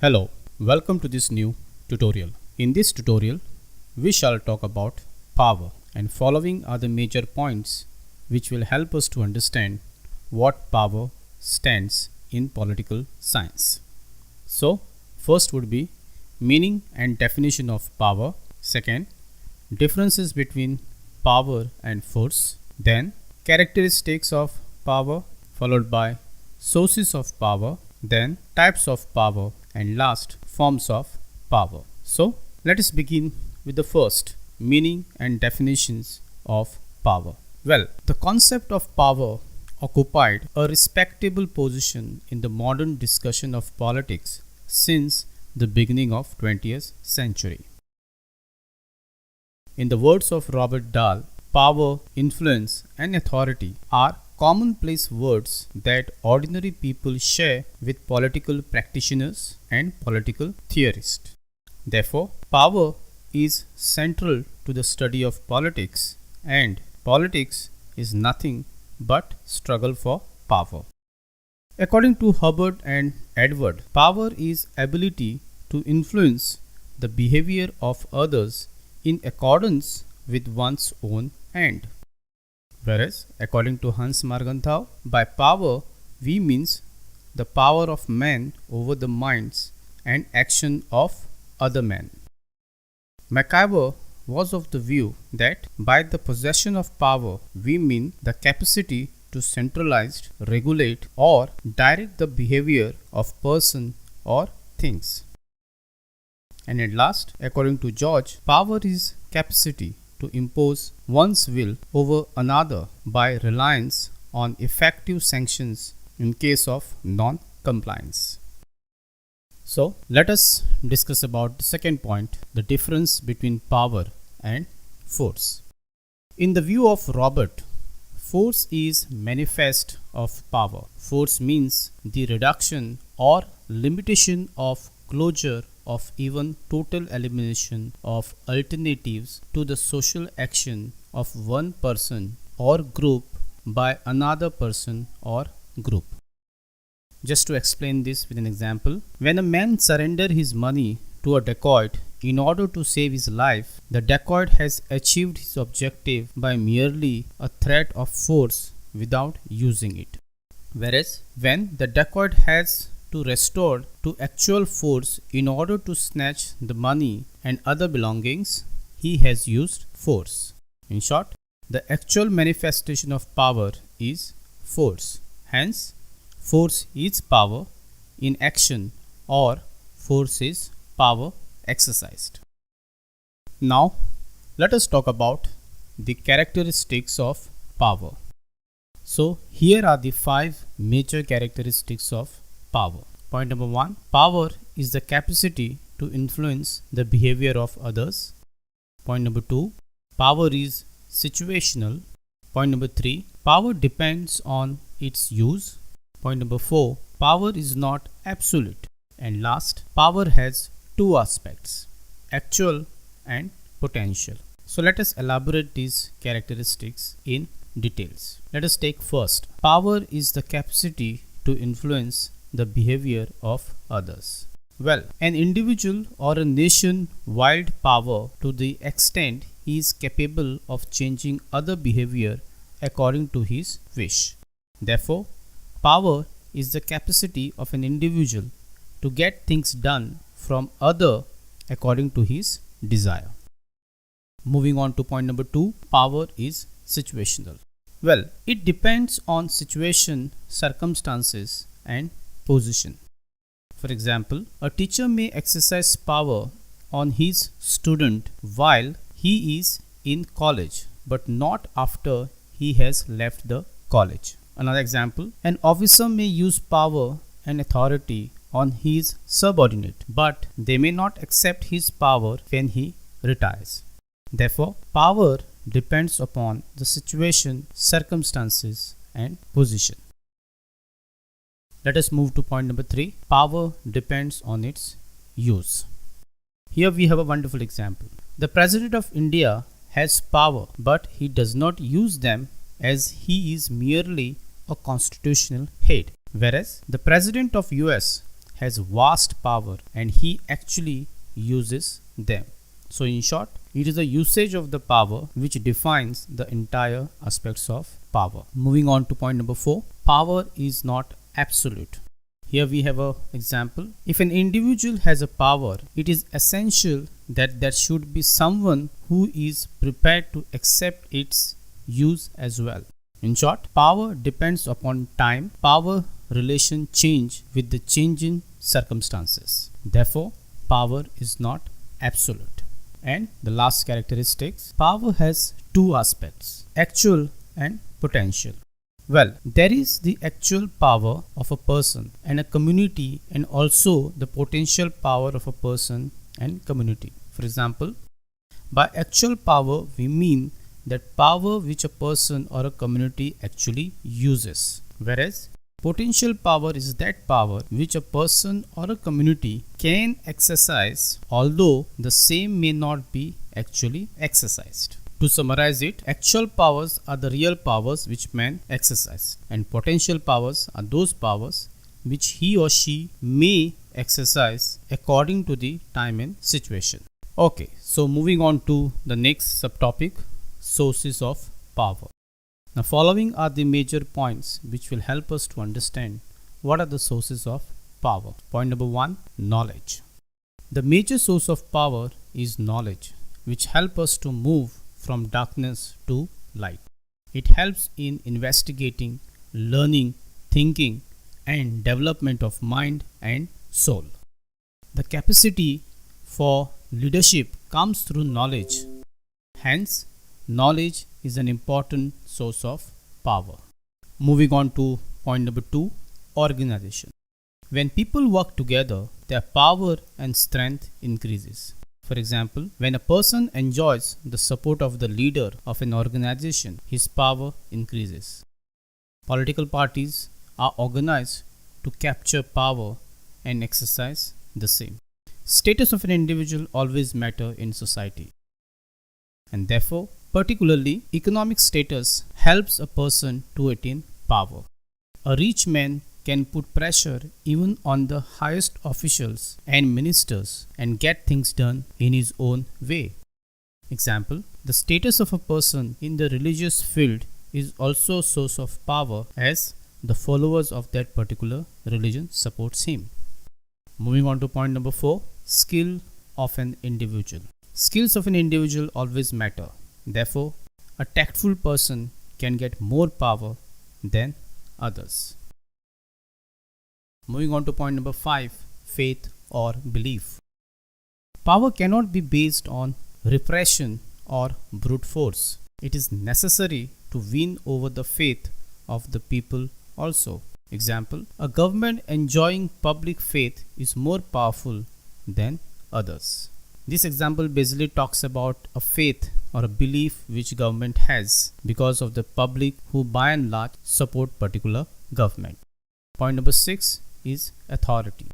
Hello, welcome to this new tutorial. In this tutorial, we shall talk about power, and following are the major points which will help us to understand what power stands in political science. So, first would be meaning and definition of power. Second, differences between power and force. Then, characteristics of power, followed by sources of power, then types of power, and last, forms of power. So, let us begin with the first, meaning and definitions of power. Well, the concept of power occupied a respectable position in the modern discussion of politics since the beginning of 20th century. In the words of Robert Dahl, power, influence, and authority are commonplace words that ordinary people share with political practitioners and political theorists. Therefore, power is central to the study of politics, and politics is nothing but struggle for power. According to Hubbard and Edward, power is ability to influence the behavior of others in accordance with one's own end. Whereas, according to Hans Morgenthau, by power we means the power of man over the minds and action of other men. MacIver was of the view that by the possession of power we mean the capacity to centralize, regulate, or direct the behavior of person or things. And at last, according to George, power is capacity to impose one's will over another by reliance on effective sanctions in case of non-compliance. So, let us discuss about the second point, the difference between power and force. In the view of Robert, force is manifest of power. Force means the reduction or limitation of closure of even total elimination of alternatives to the social action of one person or group by another person or group. Just to explain this with an example, when a man surrenders his money to a dacoit in order to save his life, the dacoit has achieved his objective by merely a threat of force without using it. Whereas, when the dacoit has to restore to actual force in order to snatch the money and other belongings, he has used force. In short, the actual manifestation of power is force. Hence, force is power in action, or force is power exercised. Now, let us talk about the characteristics of power. So, here are the 5 major characteristics of power. Point number 1, power is the capacity to influence the behavior of others. Point number 2, power is situational. Point number 3, power depends on its use. Point number 4, power is not absolute. And last, power has 2 aspects, actual and potential. So let us elaborate these characteristics in details. Let us take first, power is the capacity to influence the behavior of others. Well, an individual or a nation wield power to the extent he is capable of changing other behavior according to his wish. Therefore, power is the capacity of an individual to get things done from other according to his desire. Moving on to point number 2, power is situational. Well, it depends on situation, circumstances, and position. For example, a teacher may exercise power on his student while he is in college, but not after he has left the college. Another example, an officer may use power and authority on his subordinate, but they may not accept his power when he retires. Therefore, power depends upon the situation, circumstances, and position. Let us move to point number 3. Power depends on its use. Here we have a wonderful example. The President of India has power, but he does not use them as he is merely a constitutional head. Whereas the President of US has vast power and he actually uses them. So in short, it is the usage of the power which defines the entire aspects of power. Moving on to point number 4, power is not absolute. Here we have an example. If an individual has a power, it is essential that there should be someone who is prepared to accept its use as well. In short, power depends upon time. Power relation change with the changing circumstances. Therefore, power is not absolute. And the last characteristics, power has two aspects, actual and potential. Well, there is the actual power of a person and a community, and also the potential power of a person and community. For example, by actual power we mean that power which a person or a community actually uses, whereas potential power is that power which a person or a community can exercise, although the same may not be actually exercised. To summarize it, actual powers are the real powers which man exercise, and potential powers are those powers which he or she may exercise according to the time and situation. Okay, so moving on to the next subtopic, sources of power. Now following are the major points which will help us to understand what are the sources of power. Point number 1, knowledge. The major source of power is knowledge, which help us to move from darkness to light. It helps in investigating, learning, thinking, and development of mind and soul. The capacity for leadership comes through knowledge. Hence, knowledge is an important source of power. Moving on to point number 2, organization. When people work together, their power and strength increases. For example, when a person enjoys the support of the leader of an organization, his power increases. Political parties are organized to capture power and exercise the same. Status of an individual always matter in society, and therefore, particularly economic status helps a person to attain power. A rich man can put pressure even on the highest officials and ministers and get things done in his own way. Example, the status of a person in the religious field is also a source of power as the followers of that particular religion supports him. Moving on to point number 4, skill of an individual. Skills of an individual always matter. Therefore, a tactful person can get more power than others. Moving on to point number 5, faith or belief. Power cannot be based on repression or brute force. It is necessary to win over the faith of the people also. Example, a government enjoying public faith is more powerful than others. This example basically talks about a faith or a belief which government has because of the public who by and large support particular government. Point number 6 is authority.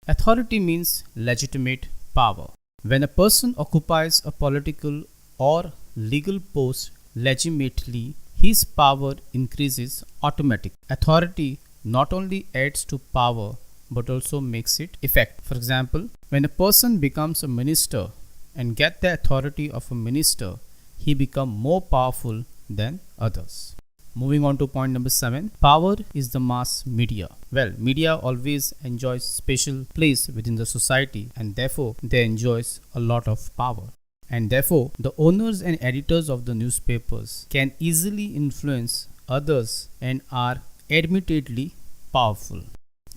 Authority means legitimate power. When a person occupies a political or legal post legitimately, his power increases automatically. Authority not only adds to power but also makes it effective. For example, when a person becomes a minister and get the authority of a minister, he becomes more powerful than others. Moving on to point number 7, power is the mass media. Well, media always enjoys special place within the society and therefore they enjoys a lot of power. And therefore, the owners and editors of the newspapers can easily influence others and are admittedly powerful.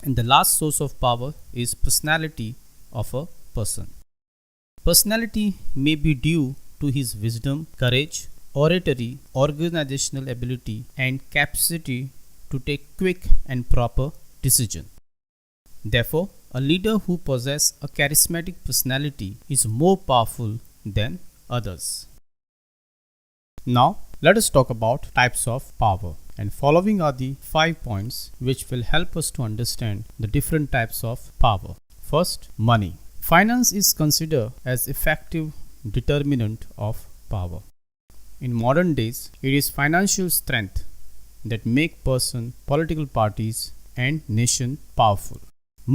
And the last source of power is personality of a person. Personality may be due to his wisdom, courage, oratory, organizational ability, and capacity to take quick and proper decision. Therefore, a leader who possesses a charismatic personality is more powerful than others. Now, let us talk about types of power. And following are the 5 points which will help us to understand the different types of power. First, money. Finance is considered as effective determinant of power. In modern days, it is financial strength that make person, political parties and nation powerful.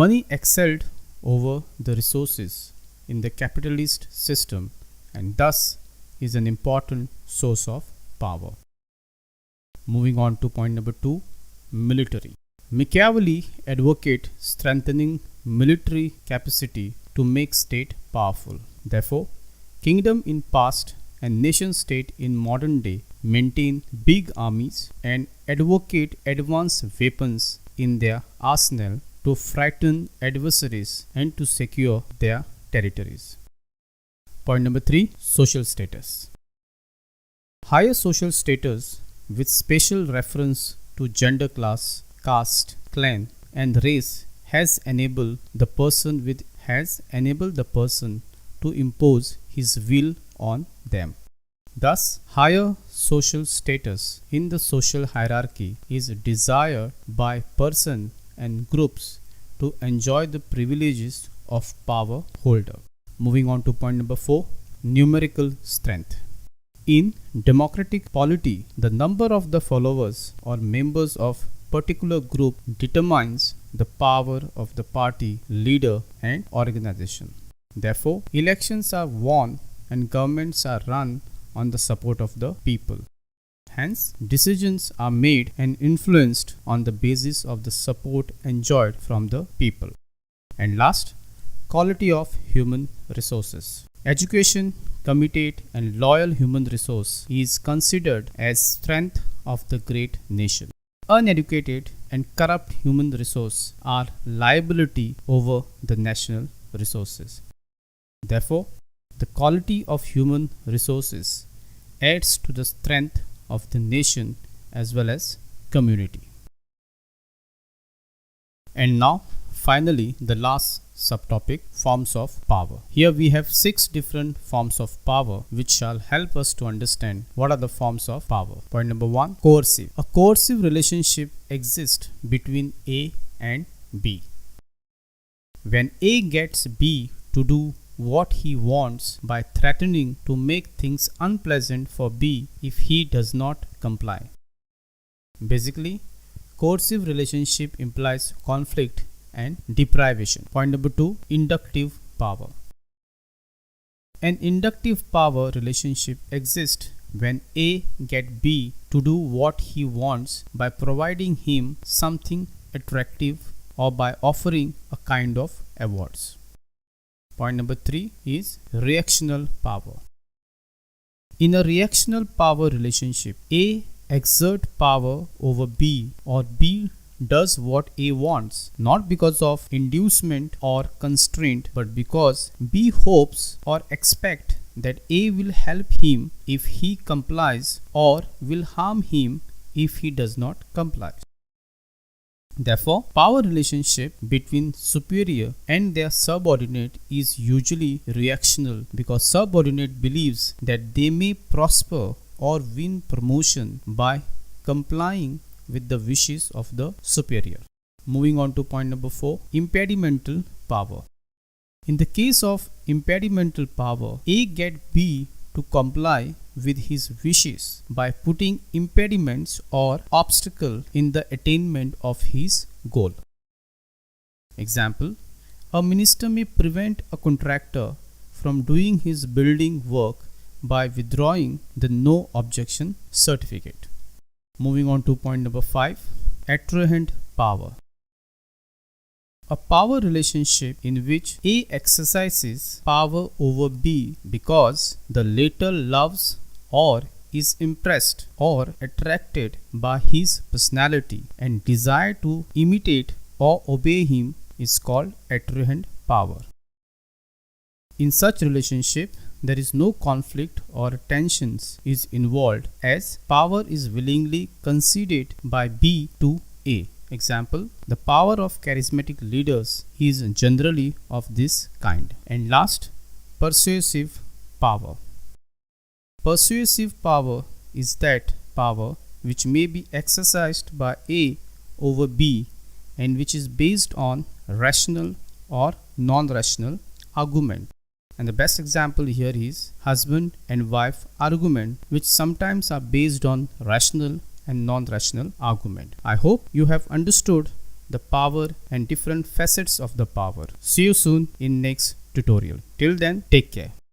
Money excelled over the resources in the capitalist system and thus is an important source of power. Moving on to point number 2, military. Machiavelli advocated strengthening military capacity to make state powerful. Therefore, kingdom in past and nation state in modern day maintain big armies and advocate advanced weapons in their arsenal to frighten adversaries and to secure their territories. Point number 3, social status. Higher social status with special reference to gender, class, caste, clan and race has enabled the person to impose his will on them. Thus, higher social status in the social hierarchy is desired by person and groups to enjoy the privileges of power holder. Moving on to point number 4, numerical strength. In democratic polity, the number of the followers or members of particular group determines the power of the party, leader and organization. Therefore, elections are won and governments are run on the support of the people. Hence, decisions are made and influenced on the basis of the support enjoyed from the people. And last, quality of human resources. Education, committed and loyal human resource is considered as strength of the great nation. Uneducated and corrupt human resource are liability over the national resources. Therefore, the quality of human resources adds to the strength of the nation as well as community. And now, finally, the last subtopic, forms of power. Here we have 6 different forms of power which shall help us to understand what are the forms of power. Point number 1, coercive. A coercive relationship exists between A and B. When A gets B to do what he wants by threatening to make things unpleasant for B if he does not comply. Basically, coercive relationship implies conflict and deprivation. Point number 2, inductive power. An inductive power relationship exists when A gets B to do what he wants by providing him something attractive or by offering a kind of awards. Point number 3 is reactional power. In a reactional power relationship, A exerts power over B or B does what A wants, not because of inducement or constraint, but because B hopes or expects that A will help him if he complies or will harm him if he does not comply. Therefore, power relationship between superior and their subordinate is usually reactional because subordinate believes that they may prosper or win promotion by complying with the wishes of the superior. Moving on to point number 4, impedimental power. In the case of impedimental power, A gets B to comply with his wishes by putting impediments or obstacle in the attainment of his goal. Example, a minister may prevent a contractor from doing his building work by withdrawing the no objection certificate. Moving on to point number 5, attrahent power. A power relationship in which A exercises power over B because the latter loves or is impressed or attracted by his personality and desire to imitate or obey him is called attrahent power. In such relationship, there is no conflict or tensions is involved as power is willingly conceded by B to A. Example, the power of charismatic leaders is generally of this kind. And last, persuasive power. Persuasive power is that power which may be exercised by A over B and which is based on rational or non-rational argument. And the best example here is husband and wife argument, which sometimes are based on rational and non-rational argument. I hope you have understood the power and different facets of the power. See you soon in next tutorial. Till then, take care.